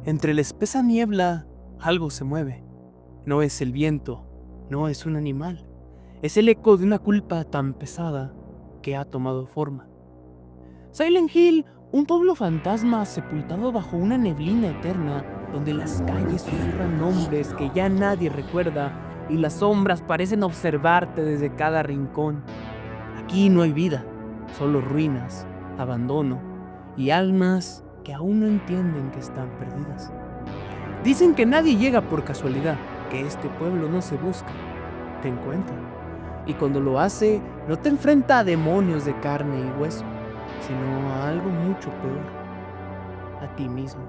Entre la espesa niebla, algo se mueve. No es el viento, no es un animal. Es el eco de una culpa tan pesada que ha tomado forma. Silent Hill, un pueblo fantasma sepultado bajo una neblina eterna, donde las calles susurran nombres que ya nadie recuerda y las sombras parecen observarte desde cada rincón. Aquí no hay vida, solo ruinas, abandono y almas que aún no entienden que están perdidas. Dicen que nadie llega por casualidad, que este pueblo no se busca, te encuentra. Y cuando lo hace, no te enfrenta a demonios de carne y hueso, sino a algo mucho peor, a ti mismo.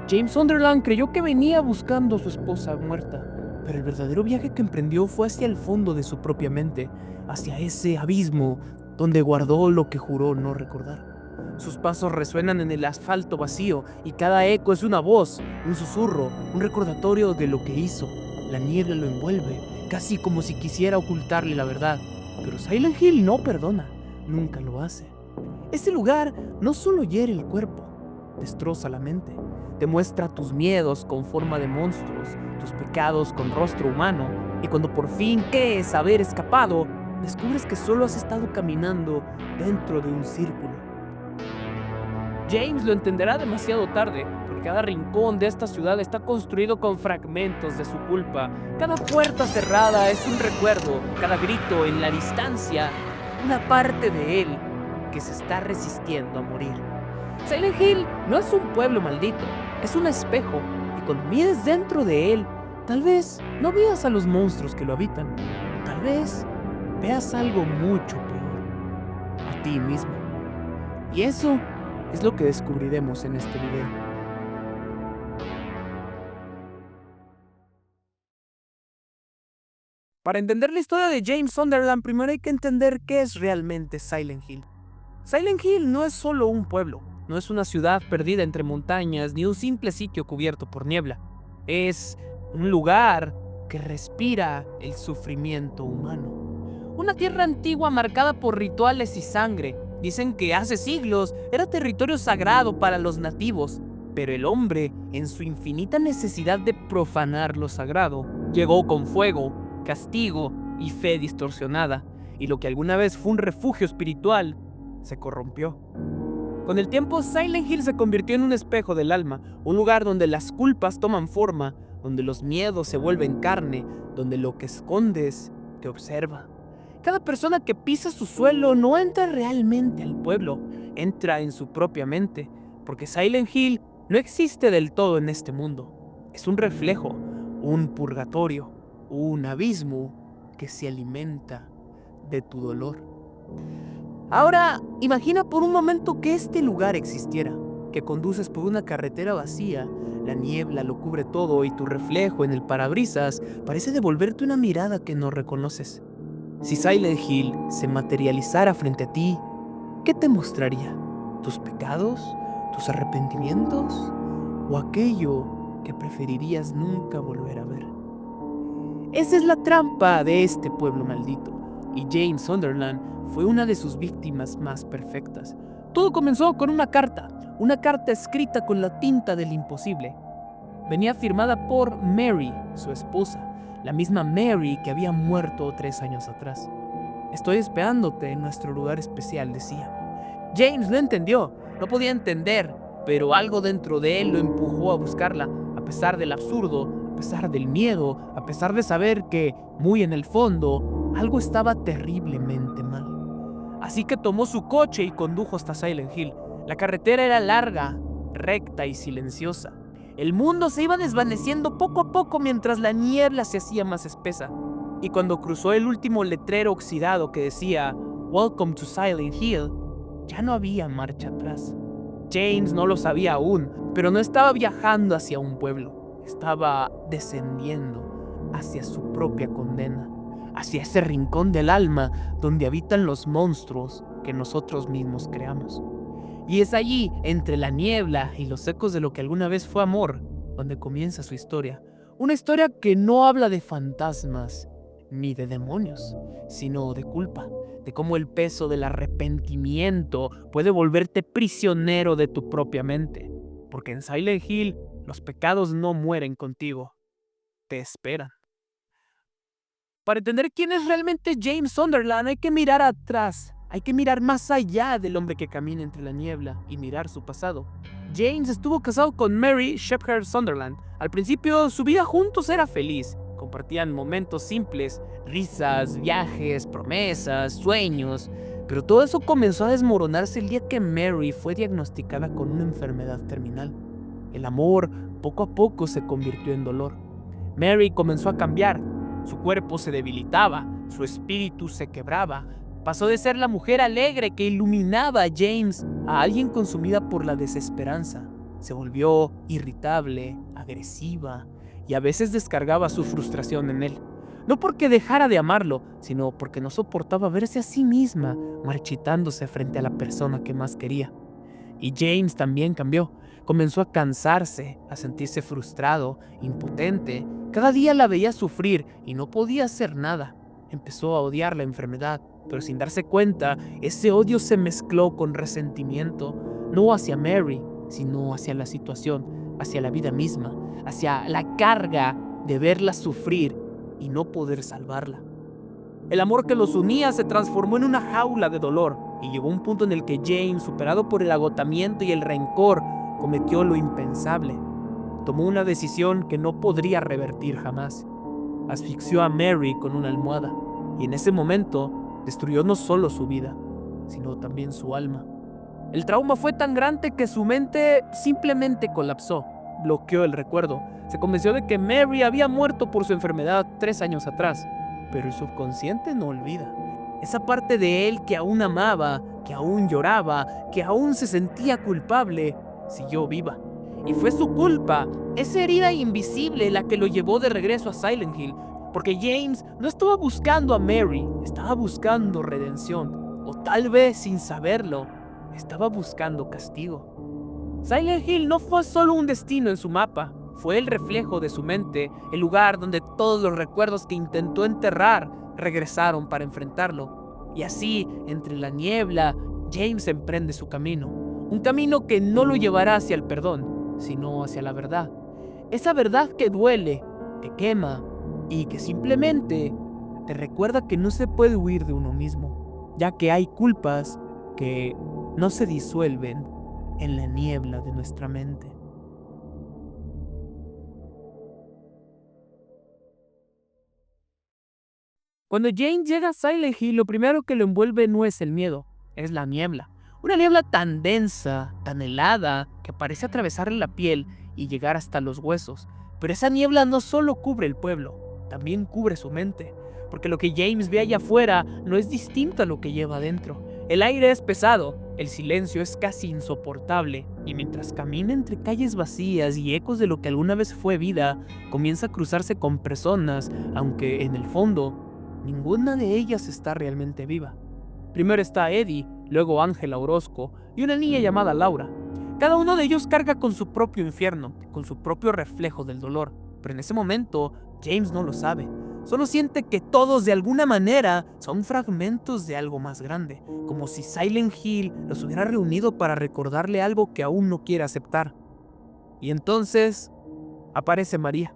James Sunderland creyó que venía buscando a su esposa muerta, pero el verdadero viaje que emprendió fue hacia el fondo de su propia mente, hacia ese abismo donde guardó lo que juró no recordar. Sus pasos resuenan en el asfalto vacío y cada eco es una voz, un susurro, un recordatorio de lo que hizo. La niebla lo envuelve, casi como si quisiera ocultarle la verdad. Pero Silent Hill no perdona, nunca lo hace. Este lugar no solo hiere el cuerpo, destroza la mente. Te muestra tus miedos con forma de monstruos, tus pecados con rostro humano, y cuando por fin crees haber escapado, descubres que solo has estado caminando dentro de un círculo. James lo entenderá demasiado tarde, porque cada rincón de esta ciudad está construido con fragmentos de su culpa. Cada puerta cerrada es un recuerdo, cada grito en la distancia, una parte de él que se está resistiendo a morir. Silent Hill no es un pueblo maldito, es un espejo, y cuando mires dentro de él, tal vez no veas a los monstruos que lo habitan, tal vez veas algo mucho peor, a ti mismo. Y eso es lo que descubriremos en este video. Para entender la historia de James Sunderland, primero hay que entender qué es realmente Silent Hill. Silent Hill no es solo un pueblo, no es una ciudad perdida entre montañas ni un simple sitio cubierto por niebla. Es un lugar que respira el sufrimiento humano. Una tierra antigua marcada por rituales y sangre. Dicen que hace siglos era territorio sagrado para los nativos, pero el hombre, en su infinita necesidad de profanar lo sagrado, llegó con fuego, castigo y fe distorsionada, y lo que alguna vez fue un refugio espiritual se corrompió. Con el tiempo, Silent Hill se convirtió en un espejo del alma, un lugar donde las culpas toman forma, donde los miedos se vuelven carne, donde lo que escondes te observa. Cada persona que pisa su suelo no entra realmente al pueblo, entra en su propia mente, porque Silent Hill no existe del todo en este mundo. Es un reflejo, un purgatorio, un abismo que se alimenta de tu dolor. Ahora, imagina por un momento que este lugar existiera, que conduces por una carretera vacía, la niebla lo cubre todo y tu reflejo en el parabrisas parece devolverte una mirada que no reconoces. Si Silent Hill se materializara frente a ti, ¿qué te mostraría? ¿Tus pecados? ¿Tus arrepentimientos? ¿O aquello que preferirías nunca volver a ver? Esa es la trampa de este pueblo maldito, y James Sunderland fue una de sus víctimas más perfectas. Todo comenzó con una carta escrita con la tinta del imposible. Venía firmada por Mary, su esposa, la misma Mary que había muerto 3 años atrás. Estoy esperándote en nuestro lugar especial, decía. James lo entendió, no podía entender, pero algo dentro de él lo empujó a buscarla, a pesar del absurdo, a pesar del miedo, a pesar de saber que, muy en el fondo, algo estaba terriblemente mal. Así que tomó su coche y condujo hasta Silent Hill. La carretera era larga, recta y silenciosa. El mundo se iba desvaneciendo poco a poco mientras la niebla se hacía más espesa. Y cuando cruzó el último letrero oxidado que decía "Welcome to Silent Hill", ya no había marcha atrás. James no lo sabía aún, pero no estaba viajando hacia un pueblo. Estaba descendiendo hacia su propia condena, hacia ese rincón del alma donde habitan los monstruos que nosotros mismos creamos. Y es allí, entre la niebla y los ecos de lo que alguna vez fue amor, donde comienza su historia. Una historia que no habla de fantasmas ni de demonios, sino de culpa, de cómo el peso del arrepentimiento puede volverte prisionero de tu propia mente. porque en Silent Hill los pecados no mueren contigo, te esperan. Para entender quién es realmente James Sunderland hay que mirar atrás, hay que mirar más allá del hombre que camina entre la niebla y mirar su pasado. James estuvo casado con Mary Shepherd Sunderland. Al principio su vida juntos era feliz, compartían momentos simples, risas, viajes, promesas, sueños, pero todo eso comenzó a desmoronarse el día que Mary fue diagnosticada con una enfermedad terminal. El amor poco a poco se convirtió en dolor. Mary comenzó a cambiar. Su cuerpo se debilitaba, su espíritu se quebraba. Pasó de ser la mujer alegre que iluminaba a James a alguien consumida por la desesperanza. Se volvió irritable, agresiva y a veces descargaba su frustración en él. No porque dejara de amarlo, sino porque no soportaba verse a sí misma marchitándose frente a la persona que más quería. Y James también cambió. Comenzó a cansarse, a sentirse frustrado, impotente. Cada día la veía sufrir y no podía hacer nada. Empezó a odiar la enfermedad, pero sin darse cuenta, ese odio se mezcló con resentimiento, no hacia Mary, sino hacia la situación, hacia la vida misma, hacia la carga de verla sufrir y no poder salvarla. El amor que los unía se transformó en una jaula de dolor y llegó a un punto en el que James, superado por el agotamiento y el rencor, cometió lo impensable. Tomó una decisión que no podría revertir jamás. Asfixió a Mary con una almohada y en ese momento destruyó no solo su vida, sino también su alma. El trauma fue tan grande que su mente simplemente colapsó, bloqueó el recuerdo. Se convenció de que Mary había muerto por su enfermedad 3 años atrás, pero el subconsciente no olvida. Esa parte de él que aún amaba, que aún lloraba, que aún se sentía culpable, siguió viva. Y fue su culpa, esa herida invisible, la que lo llevó de regreso a Silent Hill, porque James no estaba buscando a Mary, estaba buscando redención, o tal vez sin saberlo, estaba buscando castigo. Silent Hill no fue solo un destino en su mapa, fue el reflejo de su mente, el lugar donde todos los recuerdos que intentó enterrar regresaron para enfrentarlo. Y así, entre la niebla, James emprende su camino, un camino que no lo llevará hacia el perdón, sino hacia la verdad. Esa verdad que duele, que quema y que simplemente te recuerda que no se puede huir de uno mismo, ya que hay culpas que no se disuelven en la niebla de nuestra mente. Cuando James llega a Silent Hill, lo primero que lo envuelve no es el miedo, es la niebla. Una niebla tan densa, tan helada, que parece atravesarle la piel y llegar hasta los huesos. Pero esa niebla no solo cubre el pueblo, también cubre su mente, porque lo que James ve allá afuera no es distinto a lo que lleva adentro. El aire es pesado, el silencio es casi insoportable, y mientras camina entre calles vacías y ecos de lo que alguna vez fue vida, comienza a cruzarse con personas, aunque en el fondo, ninguna de ellas está realmente viva. Primero está Eddie, luego Ángela Orozco y una niña llamada Laura. Cada uno de ellos carga con su propio infierno, con su propio reflejo del dolor, pero en ese momento James no lo sabe. Solo siente que todos de alguna manera son fragmentos de algo más grande, como si Silent Hill los hubiera reunido para recordarle algo que aún no quiere aceptar. Y entonces aparece María,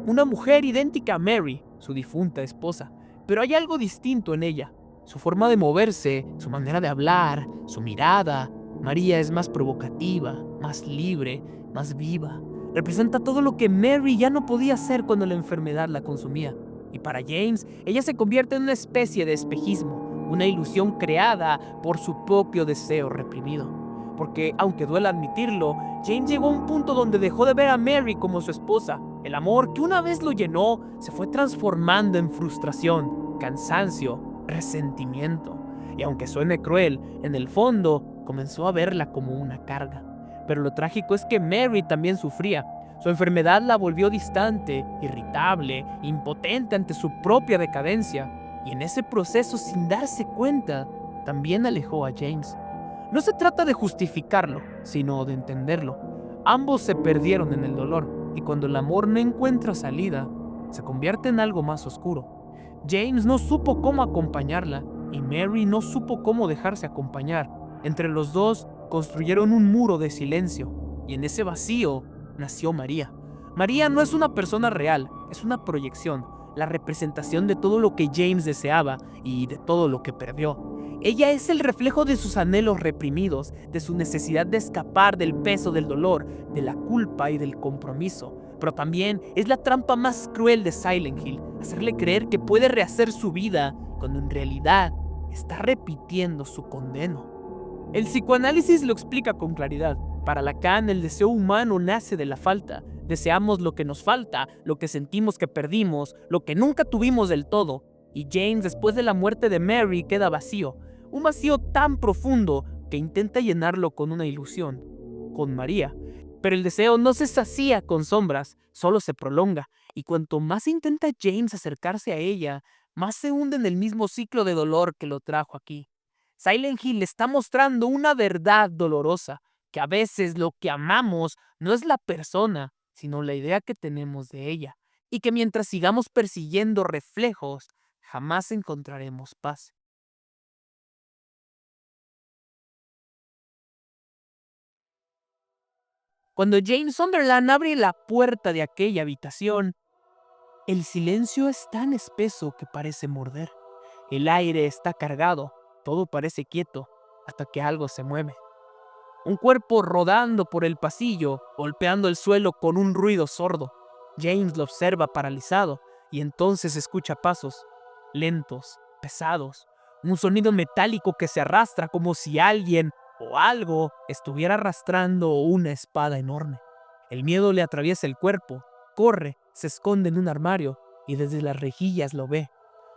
una mujer idéntica a Mary, su difunta esposa, pero hay algo distinto en ella. Su forma de moverse, su manera de hablar, su mirada. María es más provocativa, más libre, más viva. Representa todo lo que Mary ya no podía hacer cuando la enfermedad la consumía. Y para James, ella se convierte en una especie de espejismo, una ilusión creada por su propio deseo reprimido. Porque, aunque duela admitirlo, James llegó a un punto donde dejó de ver a Mary como su esposa. El amor que una vez lo llenó se fue transformando en frustración, cansancio, resentimiento. Y aunque suene cruel, en el fondo comenzó a verla como una carga. Pero lo trágico es que Mary también sufría. Su enfermedad la volvió distante, irritable, impotente ante su propia decadencia. Y en ese proceso, sin darse cuenta, también alejó a James. No se trata de justificarlo, sino de entenderlo. Ambos se perdieron en el dolor, y cuando el amor no encuentra salida, se convierte en algo más oscuro. James no supo cómo acompañarla, y Mary no supo cómo dejarse acompañar. Entre los dos construyeron un muro de silencio, Y en ese vacío nació María. María no es una persona real, es una proyección, la representación de todo lo que James deseaba y de todo lo que perdió. Ella es el reflejo de sus anhelos reprimidos, de su necesidad de escapar del peso del dolor, de la culpa y del compromiso. Pero también es la trampa más cruel de Silent Hill, hacerle creer que puede rehacer su vida cuando en realidad está repitiendo su condena. El psicoanálisis lo explica con claridad. Para Lacan, el deseo humano nace de la falta. Deseamos lo que nos falta, lo que sentimos que perdimos, lo que nunca tuvimos del todo. Y James, después de la muerte de Mary, queda vacío. Un vacío tan profundo que intenta llenarlo con una ilusión, con María. Pero el deseo no se sacía con sombras, solo se prolonga. Y cuanto más intenta James acercarse a ella, más se hunde en el mismo ciclo de dolor que lo trajo aquí. Silent Hill está mostrando una verdad dolorosa, que a veces lo que amamos no es la persona, sino la idea que tenemos de ella, y que mientras sigamos persiguiendo reflejos, jamás encontraremos paz. Cuando Jane Sunderland abre la puerta de aquella habitación, el silencio es tan espeso que parece morder. El aire está cargado, todo parece quieto, hasta que algo se mueve. Un cuerpo rodando por el pasillo, golpeando el suelo con un ruido sordo. James lo observa paralizado y entonces escucha pasos, lentos, pesados, un sonido metálico que se arrastra como si alguien o algo estuviera arrastrando una espada enorme. El miedo le atraviesa el cuerpo, corre, se esconde en un armario y desde las rejillas lo ve.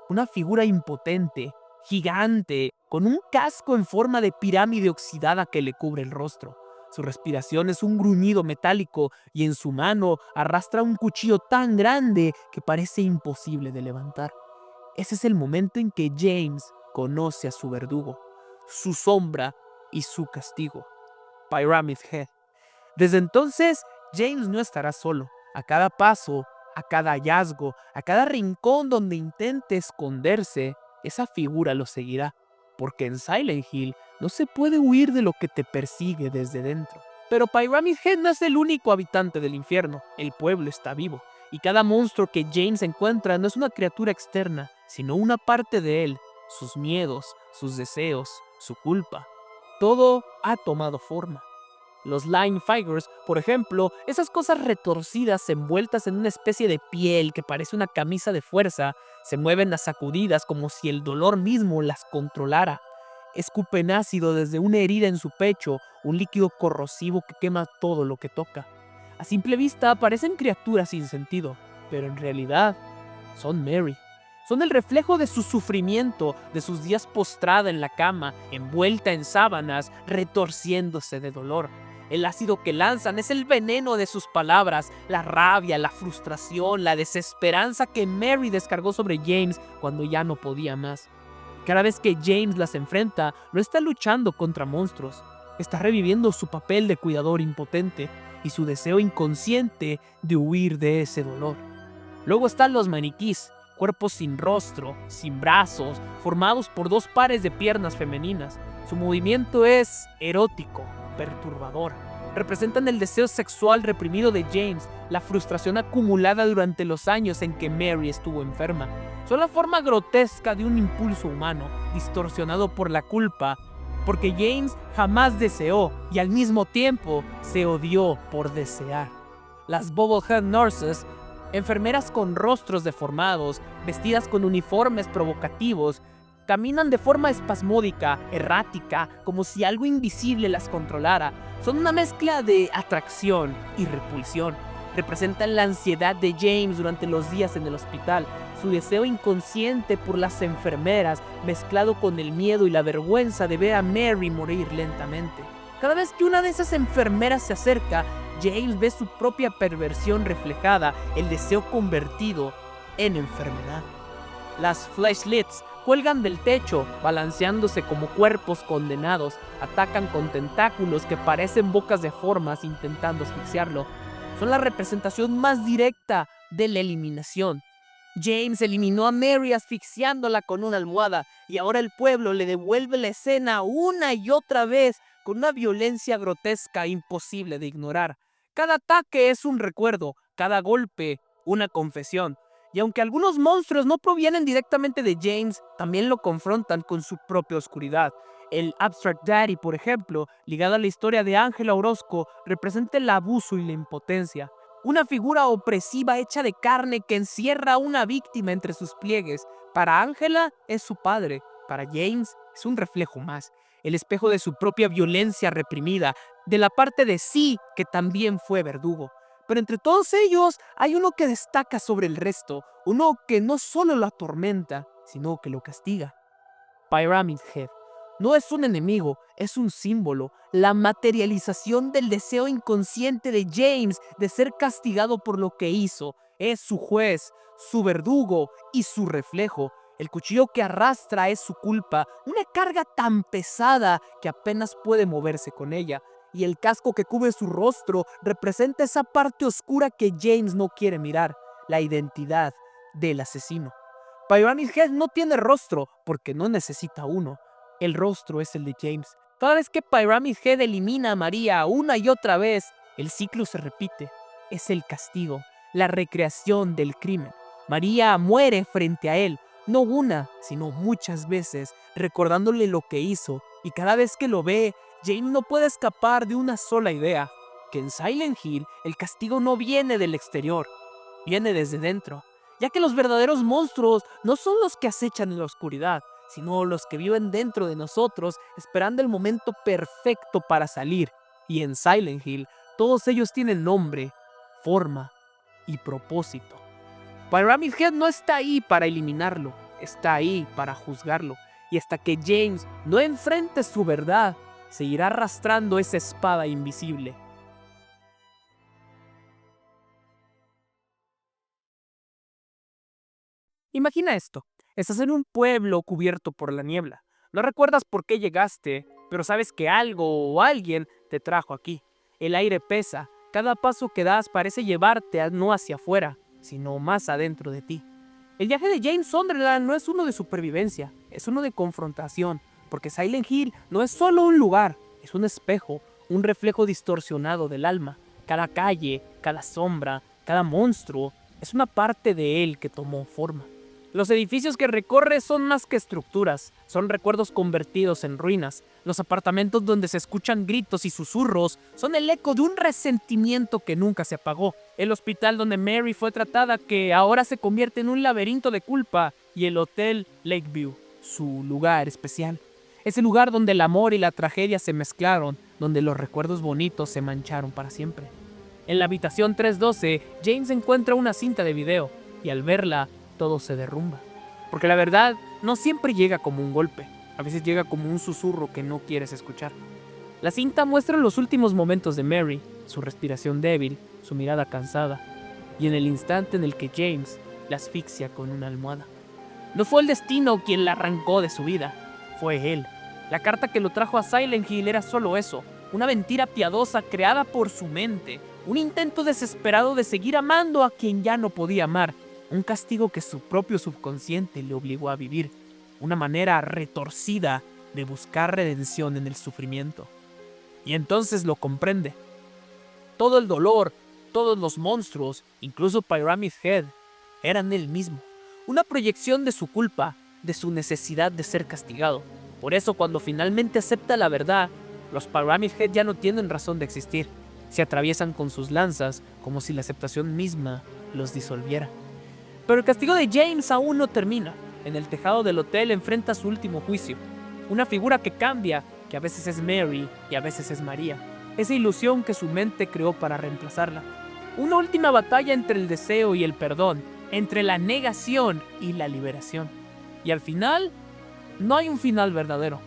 Una figura impotente, gigante, con un casco en forma de pirámide oxidada que le cubre el rostro. Su respiración es un gruñido metálico y en su mano arrastra un cuchillo tan grande que parece imposible de levantar. Ese es el momento en que James conoce a su verdugo, su sombra y su castigo, Pyramid Head. Desde entonces, James no estará solo. A cada paso, a cada hallazgo, a cada rincón donde intente esconderse, esa figura lo seguirá. Porque en Silent Hill no se puede huir de lo que te persigue desde dentro. Pero Pyramid Head no es el único habitante del infierno. El pueblo está vivo. Y cada monstruo que James encuentra no es una criatura externa, sino una parte de él. Sus miedos, sus deseos, su culpa. Todo ha tomado forma. Los Line Figures, por ejemplo, esas cosas retorcidas envueltas en una especie de piel que parece una camisa de fuerza, se mueven a sacudidas como si el dolor mismo las controlara. Escupen ácido desde una herida en su pecho, un líquido corrosivo que quema todo lo que toca. A simple vista parecen criaturas sin sentido, pero en realidad son Mary. Son el reflejo de su sufrimiento, de sus días postrada en la cama, envuelta en sábanas, retorciéndose de dolor. El ácido que lanzan es el veneno de sus palabras, la rabia, la frustración, la desesperanza que Mary descargó sobre James cuando ya no podía más. Cada vez que James las enfrenta, no está luchando contra monstruos, está reviviendo su papel de cuidador impotente y su deseo inconsciente de huir de ese dolor. Luego están los maniquís, cuerpos sin rostro, sin brazos, formados por dos pares de piernas femeninas. Su movimiento es erótico, perturbador. Representan el deseo sexual reprimido de James, la frustración acumulada durante los años en que Mary estuvo enferma. Son la forma grotesca de un impulso humano, distorsionado por la culpa, porque James jamás deseó y al mismo tiempo se odió por desear. Las Bobblehead Nurses, enfermeras con rostros deformados, vestidas con uniformes provocativos, caminan de forma espasmódica, errática, como si algo invisible las controlara. Son una mezcla de atracción y repulsión. Representan la ansiedad de James durante los días en el hospital, su deseo inconsciente por las enfermeras, mezclado con el miedo y la vergüenza de ver a Mary morir lentamente. Cada vez que una de esas enfermeras se acerca, James ve su propia perversión reflejada, el deseo convertido en enfermedad. Las Fleshlets cuelgan del techo, balanceándose como cuerpos condenados, atacan con tentáculos que parecen bocas deformes intentando asfixiarlo. Son la representación más directa de la eliminación. James eliminó a Mary asfixiándola con una almohada y ahora el pueblo le devuelve la escena una y otra vez con una violencia grotesca imposible de ignorar. Cada ataque es un recuerdo, cada golpe una confesión. Y aunque algunos monstruos no provienen directamente de James, también lo confrontan con su propia oscuridad. El Abstract Daddy, por ejemplo, ligado a la historia de Ángela Orozco, representa el abuso y la impotencia. Una figura opresiva hecha de carne que encierra a una víctima entre sus pliegues. Para Ángela es su padre, para James es un reflejo más, el espejo de su propia violencia reprimida, de la parte de sí que también fue verdugo. Pero entre todos ellos hay uno que destaca sobre el resto, uno que no solo lo atormenta, sino que lo castiga. Pyramid Head. No es un enemigo, es un símbolo, la materialización del deseo inconsciente de James de ser castigado por lo que hizo. Es su juez, su verdugo y su reflejo. El cuchillo que arrastra es su culpa, una carga tan pesada que apenas puede moverse con ella. Y el casco que cubre su rostro representa esa parte oscura que James no quiere mirar, la identidad del asesino. Pyramid Head no tiene rostro porque no necesita uno. El rostro es el de James. Cada vez que Pyramid Head elimina a María una y otra vez, el ciclo se repite. Es el castigo, la recreación del crimen. María muere frente a él, no una, sino muchas veces, recordándole lo que hizo. Y cada vez que lo ve, James no puede escapar de una sola idea, que en Silent Hill el castigo no viene del exterior, viene desde dentro, ya que los verdaderos monstruos no son los que acechan en la oscuridad, sino los que viven dentro de nosotros esperando el momento perfecto para salir. Y en Silent Hill, todos ellos tienen nombre, forma y propósito. Pyramid Head no está ahí para eliminarlo, está ahí para juzgarlo. Y hasta que James no enfrente su verdad, seguirá arrastrando esa espada invisible. Imagina esto. Estás en un pueblo cubierto por la niebla. No recuerdas por qué llegaste, pero sabes que algo o alguien te trajo aquí. El aire pesa. Cada paso que das parece llevarte no hacia afuera, sino más adentro de ti. El viaje de James Sunderland no es uno de supervivencia, es uno de confrontación, porque Silent Hill no es solo un lugar, es un espejo, un reflejo distorsionado del alma. Cada calle, cada sombra, cada monstruo es una parte de él que tomó forma. Los edificios que recorre son más que estructuras, son recuerdos convertidos en ruinas. Los apartamentos donde se escuchan gritos y susurros son el eco de un resentimiento que nunca se apagó. El hospital donde Mary fue tratada, que ahora se convierte en un laberinto de culpa. Y el hotel Lakeview, su lugar especial. Ese lugar donde el amor y la tragedia se mezclaron, donde los recuerdos bonitos se mancharon para siempre. En la habitación 312, James encuentra una cinta de video, y al verla, todo se derrumba. Porque la verdad no siempre llega como un golpe, a veces llega como un susurro que no quieres escuchar. La cinta muestra los últimos momentos de Mary, su respiración débil, su mirada cansada, y en el instante en el que James la asfixia con una almohada. No fue el destino quien la arrancó de su vida, fue él. La carta que lo trajo a Silent Hill era solo eso, una mentira piadosa creada por su mente, un intento desesperado de seguir amando a quien ya no podía amar, un castigo que su propio subconsciente le obligó a vivir, una manera retorcida de buscar redención en el sufrimiento. Y entonces lo comprende. Todo el dolor, todos los monstruos, incluso Pyramid Head, eran él mismo, una proyección de su culpa, de su necesidad de ser castigado. Por eso cuando finalmente acepta la verdad, los Pyramid Head ya no tienen razón de existir. Se atraviesan con sus lanzas como si la aceptación misma los disolviera. Pero el castigo de James aún no termina. En el tejado del hotel enfrenta su último juicio. Una figura que cambia, que a veces es Mary y a veces es María. Esa ilusión que su mente creó para reemplazarla. Una última batalla entre el deseo y el perdón, entre la negación y la liberación. Y al final, no hay un final verdadero.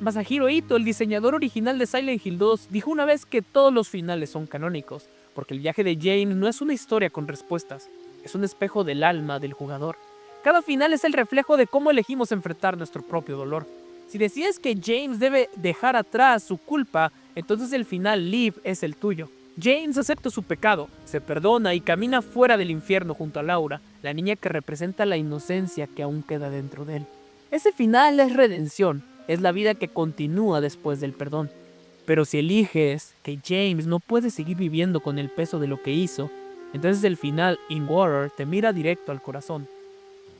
Masahiro Ito, el diseñador original de Silent Hill 2, dijo una vez que todos los finales son canónicos, porque el viaje de James no es una historia con respuestas, es un espejo del alma del jugador. Cada final es el reflejo de cómo elegimos enfrentar nuestro propio dolor. Si decides que James debe dejar atrás su culpa, entonces el final Liv es el tuyo. James acepta su pecado, se perdona y camina fuera del infierno junto a Laura, la niña que representa la inocencia que aún queda dentro de él. Ese final es redención, es la vida que continúa después del perdón. Pero si eliges que James no puede seguir viviendo con el peso de lo que hizo, entonces el final, In Water, te mira directo al corazón.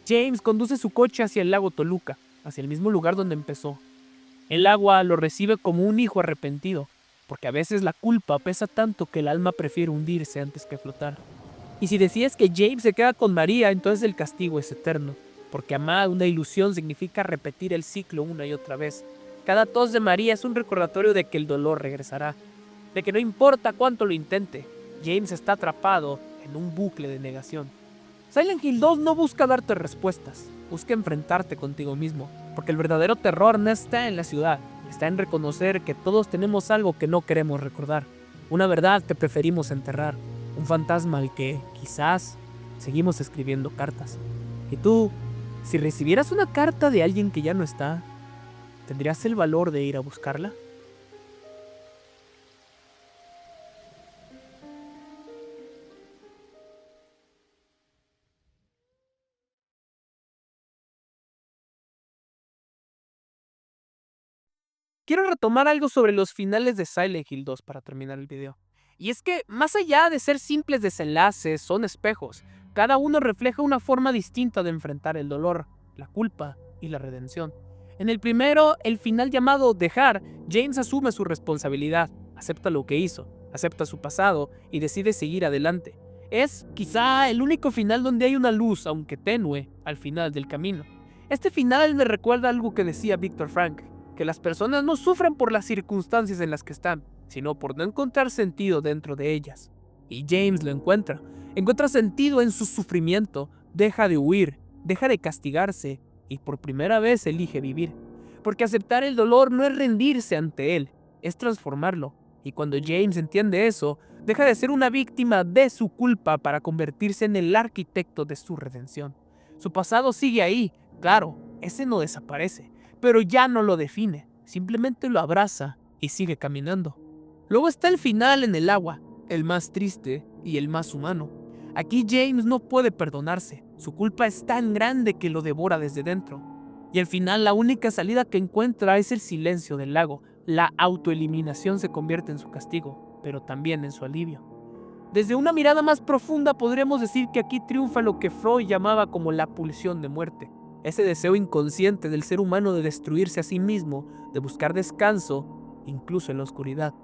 James conduce su coche hacia el lago Toluca, hacia el mismo lugar donde empezó. El agua lo recibe como un hijo arrepentido, porque a veces la culpa pesa tanto que el alma prefiere hundirse antes que flotar. Y si decides que James se queda con María, entonces el castigo es eterno, porque amar una ilusión significa repetir el ciclo una y otra vez. Cada tos de María es un recordatorio de que el dolor regresará, de que no importa cuánto lo intente, James está atrapado en un bucle de negación. Silent Hill 2 no busca darte respuestas, busca enfrentarte contigo mismo, porque el verdadero terror no está en la ciudad, está en reconocer que todos tenemos algo que no queremos recordar, una verdad que preferimos enterrar, un fantasma al que, quizás, seguimos escribiendo cartas. Y tú, si recibieras una carta de alguien que ya no está, ¿tendrías el valor de ir a buscarla? Quiero retomar algo sobre los finales de Silent Hill 2 para terminar el video. Y es que, más allá de ser simples desenlaces, son espejos. Cada uno refleja una forma distinta de enfrentar el dolor, la culpa y la redención. En el primero, el final llamado Dejar, James asume su responsabilidad, acepta lo que hizo, acepta su pasado y decide seguir adelante. Es quizá el único final donde hay una luz, aunque tenue, al final del camino. Este final me recuerda algo que decía Viktor Frankl, que las personas no sufren por las circunstancias en las que están, sino por no encontrar sentido dentro de ellas. Y James lo encuentra. Encuentra sentido en su sufrimiento, deja de huir, deja de castigarse y por primera vez elige vivir. Porque aceptar el dolor no es rendirse ante él, es transformarlo. Y cuando James entiende eso, deja de ser una víctima de su culpa para convertirse en el arquitecto de su redención. Su pasado sigue ahí, claro, ese no desaparece, pero ya no lo define, simplemente lo abraza y sigue caminando. Luego está el final en el agua, el más triste y el más humano. Aquí James no puede perdonarse, su culpa es tan grande que lo devora desde dentro. Y al final la única salida que encuentra es el silencio del lago. La autoeliminación se convierte en su castigo, pero también en su alivio. Desde una mirada más profunda podríamos decir que aquí triunfa lo que Freud llamaba como la pulsión de muerte. Ese deseo inconsciente del ser humano de destruirse a sí mismo, de buscar descanso, incluso en la oscuridad.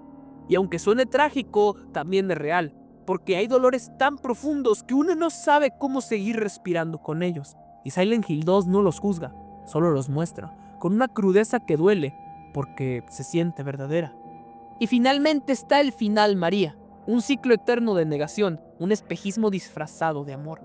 Y aunque suene trágico, también es real, porque hay dolores tan profundos que uno no sabe cómo seguir respirando con ellos. Y Silent Hill 2 no los juzga, solo los muestra, con una crudeza que duele, porque se siente verdadera. Y finalmente está el final María, un ciclo eterno de negación, un espejismo disfrazado de amor.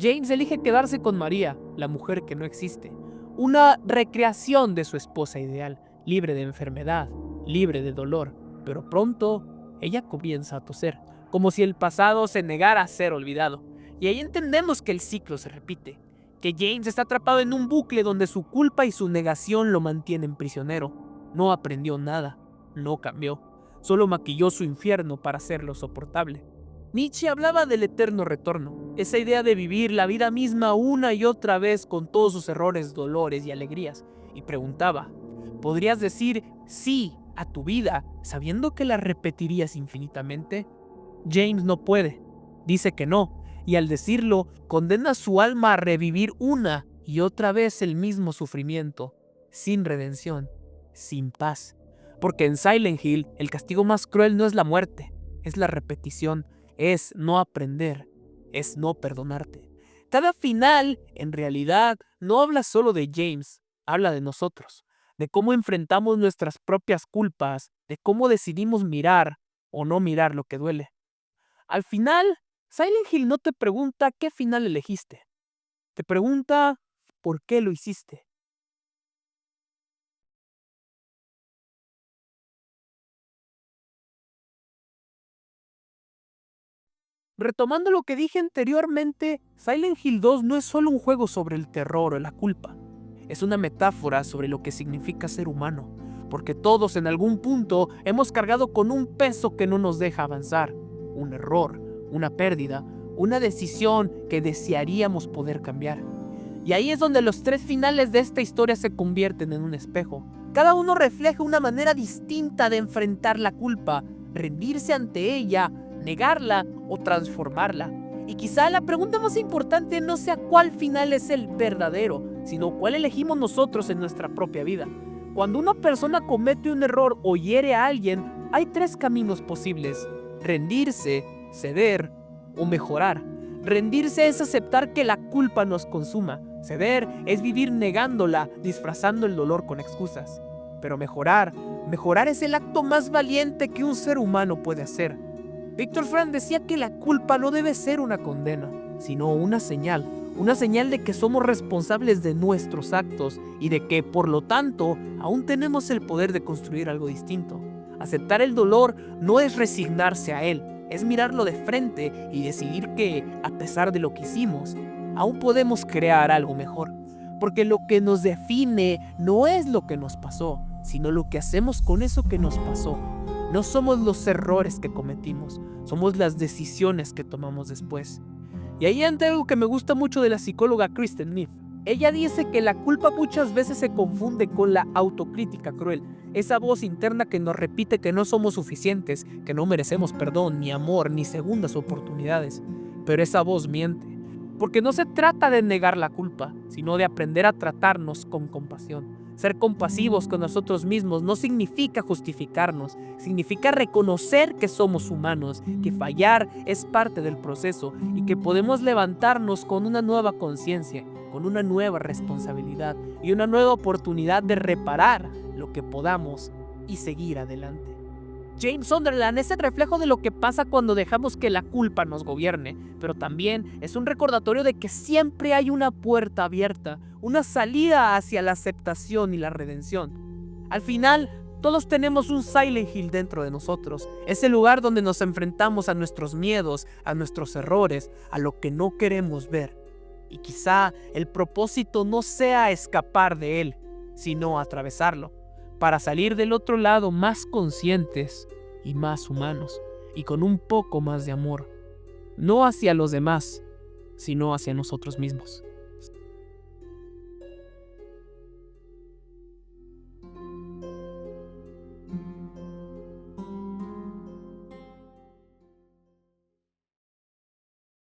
James elige quedarse con María, la mujer que no existe, una recreación de su esposa ideal, libre de enfermedad, libre de dolor, pero pronto ella comienza a toser, como si el pasado se negara a ser olvidado. Y ahí entendemos que el ciclo se repite, que James está atrapado en un bucle donde su culpa y su negación lo mantienen prisionero. No aprendió nada, no cambió, solo maquilló su infierno para hacerlo soportable. Nietzsche hablaba del eterno retorno, esa idea de vivir la vida misma una y otra vez con todos sus errores, dolores y alegrías, y preguntaba, ¿podrías decir sí a tu vida sabiendo que la repetirías infinitamente? James no puede, dice que no, y al decirlo, condena su alma a revivir una y otra vez el mismo sufrimiento, sin redención, sin paz. Porque en Silent Hill, el castigo más cruel no es la muerte, es la repetición, es no aprender, es no perdonarte. Cada final, en realidad, no habla solo de James, habla de nosotros, de cómo enfrentamos nuestras propias culpas, de cómo decidimos mirar o no mirar lo que duele. Al final, Silent Hill no te pregunta qué final elegiste, te pregunta por qué lo hiciste. Retomando lo que dije anteriormente, Silent Hill 2 no es solo un juego sobre el terror o la culpa. Es una metáfora sobre lo que significa ser humano, porque todos en algún punto hemos cargado con un peso que no nos deja avanzar, un error, una pérdida, una decisión que desearíamos poder cambiar. Y ahí es donde los tres finales de esta historia se convierten en un espejo. Cada uno refleja una manera distinta de enfrentar la culpa, rendirse ante ella, negarla o transformarla. Y quizá la pregunta más importante no sea cuál final es el verdadero, sino cuál elegimos nosotros en nuestra propia vida. Cuando una persona comete un error o hiere a alguien, hay 3 caminos posibles: rendirse, ceder o mejorar. Rendirse es aceptar que la culpa nos consuma. Ceder es vivir negándola, disfrazando el dolor con excusas. Pero mejorar es el acto más valiente que un ser humano puede hacer. Viktor Frankl decía que la culpa no debe ser una condena, sino una señal de que somos responsables de nuestros actos y de que, por lo tanto, aún tenemos el poder de construir algo distinto. Aceptar el dolor no es resignarse a él, es mirarlo de frente y decidir que, a pesar de lo que hicimos, aún podemos crear algo mejor. Porque lo que nos define no es lo que nos pasó, sino lo que hacemos con eso que nos pasó. No somos los errores que cometimos, somos las decisiones que tomamos después. Y ahí entra algo que me gusta mucho de la psicóloga Kristen Neff. Ella dice que la culpa muchas veces se confunde con la autocrítica cruel, esa voz interna que nos repite que no somos suficientes, que no merecemos perdón, ni amor, ni segundas oportunidades. Pero esa voz miente, porque no se trata de negar la culpa, sino de aprender a tratarnos con compasión. Ser compasivos con nosotros mismos no significa justificarnos, significa reconocer que somos humanos, que fallar es parte del proceso y que podemos levantarnos con una nueva conciencia, con una nueva responsabilidad y una nueva oportunidad de reparar lo que podamos y seguir adelante. James Sunderland es el reflejo de lo que pasa cuando dejamos que la culpa nos gobierne, pero también es un recordatorio de que siempre hay una puerta abierta, una salida hacia la aceptación y la redención. Al final, todos tenemos un Silent Hill dentro de nosotros, ese lugar donde nos enfrentamos a nuestros miedos, a nuestros errores, a lo que no queremos ver. Y quizá el propósito no sea escapar de él, sino atravesarlo, para salir del otro lado más conscientes y más humanos, y con un poco más de amor, no hacia los demás, sino hacia nosotros mismos.